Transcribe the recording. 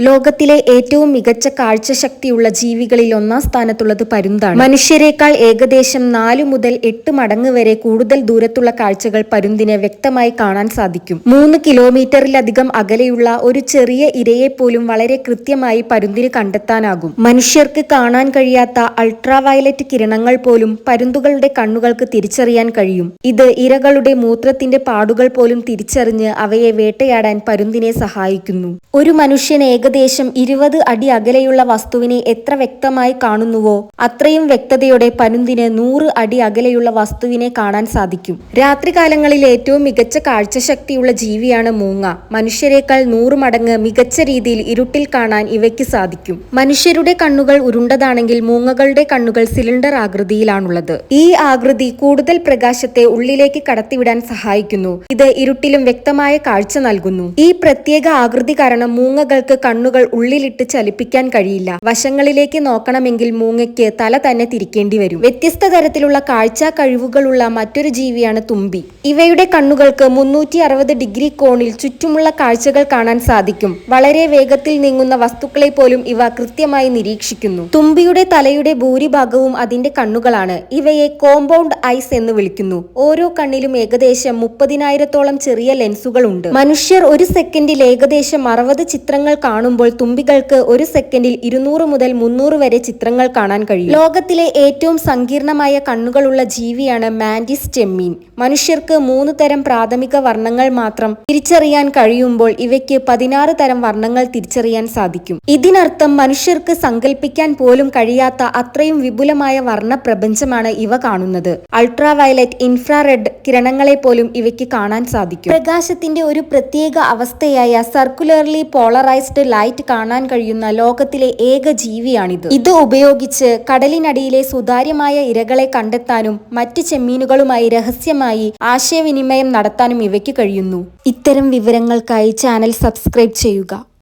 ലോകത്തിലെ ഏറ്റവും മികച്ച കാഴ്ചശക്തിയുള്ള ജീവികളിൽ ഒന്നാം സ്ഥാനത്തുള്ളത് പരുന്താണ്. മനുഷ്യരെക്കാൾ ഏകദേശം 4 മുതൽ 8 മടങ്ങ് വരെ കൂടുതൽ ദൂരത്തുള്ള കാഴ്ചകൾ പരുന്തിന് വ്യക്തമായി കാണാൻ സാധിക്കും. 3 കിലോമീറ്ററിലധികം അകലെയുള്ള ഒരു ചെറിയ ഇരയെപ്പോലും വളരെ കൃത്യമായി പരുന്തിന് കണ്ടെത്താനാകും. മനുഷ്യർക്ക് കാണാൻ കഴിയാത്ത അൾട്രാവയലറ്റ് കിരണങ്ങൾ പോലും പരുന്തുകളുടെ കണ്ണുകൾക്ക് തിരിച്ചറിയാൻ കഴിയും. ഇത് ഇരകളുടെ മൂത്രത്തിന്റെ പാടുകൾ പോലും തിരിച്ചറിഞ്ഞ് അവയെ വേട്ടയാടാൻ പരുന്തിനെ സഹായിക്കുന്നു. ഒരു മനുഷ്യൻ ഏകദേശം 20 അടി അകലെയുള്ള വസ്തുവിനെ എത്ര വ്യക്തമായി കാണുന്നുവോ അത്രയും വ്യക്തതയോടെ പരുന്തിന് 100 അടി അകലെയുള്ള വസ്തുവിനെ കാണാൻ സാധിക്കും. രാത്രികാലങ്ങളിൽ ഏറ്റവും മികച്ച കാഴ്ചശക്തിയുള്ള ജീവിയാണ് മൂങ്ങ. മനുഷ്യരെക്കാൾ 100 മടങ്ങ് മികച്ച രീതിയിൽ ഇരുട്ടിൽ കാണാൻ ഇവയ്ക്ക് സാധിക്കും. മനുഷ്യരുടെ കണ്ണുകൾ ഉരുണ്ടതാണെങ്കിൽ മൂങ്ങകളുടെ കണ്ണുകൾ സിലിണ്ടർ ആകൃതിയിലാണുള്ളത്. ഈ ആകൃതി കൂടുതൽ പ്രകാശത്തെ ഉള്ളിലേക്ക് കടത്തിവിടാൻ സഹായിക്കുന്നു. ഇത് ഇരുട്ടിലും വ്യക്തമായ കാഴ്ച നൽകുന്നു. ഈ പ്രത്യേക ആകൃതി കാരണം മൂങ്ങകൾക്ക് കണ്ണുകൾ ഉള്ളിലിട്ട് ചലിപ്പിക്കാൻ കഴിയില്ല. വശങ്ങളിലേക്ക് നോക്കണമെങ്കിൽ മൂങ്ങയ്ക്ക് തല തന്നെ തിരിക്കേണ്ടി വരും. വ്യത്യസ്ത തരത്തിലുള്ള കാഴ്ചാ കഴിവുകളുള്ള മറ്റൊരു ജീവിയാണ് തുമ്പി. ഇവയുടെ കണ്ണുകൾക്ക് 360 ഡിഗ്രി കോണിൽ ചുറ്റുമുള്ള കാഴ്ചകൾ കാണാൻ സാധിക്കും. വളരെ വേഗത്തിൽ നീങ്ങുന്ന വസ്തുക്കളെ പോലും ഇവ കൃത്യമായി നിരീക്ഷിക്കുന്നു. തുമ്പിയുടെ തലയുടെ ഭൂരിഭാഗവും അതിന്റെ കണ്ണുകളാണ്. ഇവയെ കോമ്പൗണ്ട് ഐസ് എന്ന് വിളിക്കുന്നു. ഓരോ കണ്ണിലും ഏകദേശം 30,000-ഓളം ചെറിയ ലെൻസുകൾ ഉണ്ട്. മനുഷ്യർ ഒരു സെക്കൻഡിൽ ഏകദേശം 60 ചിത്രങ്ങൾ കാണുമ്പോൾ തുമ്പികൾക്ക് ഒരു സെക്കൻഡിൽ 200 മുതൽ 300 വരെ ചിത്രങ്ങൾ കാണാൻ കഴിയും. ലോകത്തിലെ ഏറ്റവും സങ്കീർണമായ കണ്ണുകളുള്ള ജീവിയാണ് മാന്റിസ് ചെമ്മീൻ. മനുഷ്യർക്ക് 3 തരം പ്രാഥമിക വർണ്ണങ്ങൾ മാത്രം തിരിച്ചറിയാൻ കഴിയുമ്പോൾ ഇവയ്ക്ക് 16 തരം വർണ്ണങ്ങൾ തിരിച്ചറിയാൻ സാധിക്കും. ഇതിനർത്ഥം മനുഷ്യർക്ക് സങ്കല്പിക്കാൻ പോലും കഴിയാത്ത അത്രയും വിപുലമായ വർണ്ണ പ്രപഞ്ചമാണ് ഇവ കാണുന്നത്. അൾട്രാവയലറ്റ്, ഇൻഫ്രാറെഡ് കിരണങ്ങളെ പോലും ഇവയ്ക്ക് കാണാൻ സാധിക്കും. പ്രകാശത്തിന്റെ ഒരു പ്രത്യേക അവസ്ഥയായ സർക്കുലർലി പോളറൈസ്ഡ് ലൈറ്റ് കാണാൻ കഴിയുന്ന ലോകത്തിലെ ഏക ജീവിയാണിത്. ഇത് ഉപയോഗിച്ച് കടലിനടിയിലെ സുതാര്യമായ ഇരകളെ കണ്ടെത്താനും മറ്റ് ചെമ്മീനുകളുമായി രഹസ്യമായി ആശയവിനിമയം നടത്താനും ഇവയ്ക്ക് കഴിയുന്നു. ഇത്തരം വിവരങ്ങൾക്കായി ചാനൽ സബ്സ്ക്രൈബ് ചെയ്യുക.